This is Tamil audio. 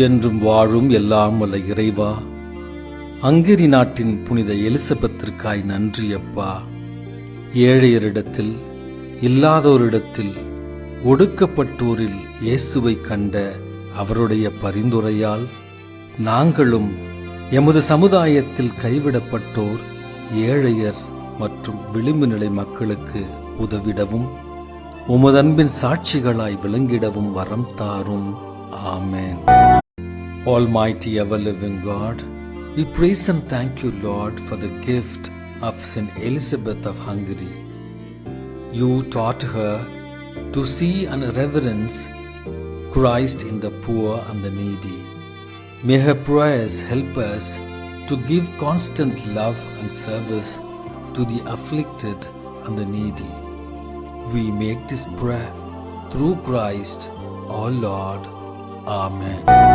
என்றும் வாழும் எல்லாம் வல்ல இறைவா, ஹங்கேரி நாட்டின் புனித எலிசபெத்திற்காய் நன்றி அப்பா. ஏழையரிடத்தில், இல்லாதோரிடத்தில், ஒடுக்கப்பட்டோரில் இயேசுவை கண்ட அவருடைய பரிந்துரையால் நாங்களும் எமது சமுதாயத்தில் கைவிடப்பட்டோர், ஏழையர் மற்றும் விளிம்பு நிலை மக்களுக்கு உதவிடவும் உமதன்பின் சாட்சிகளாய் விளங்கிடவும் வரம் தாரும். ஆமென். Almighty ever-living God, we praise and thank you, Lord, for the gift of Saint Elizabeth of Hungary. You taught her to see and reverence Christ in the poor and the needy. May her prayers help us to give constant love and service to the afflicted and the needy. We make this prayer through Christ, our Lord. Amen.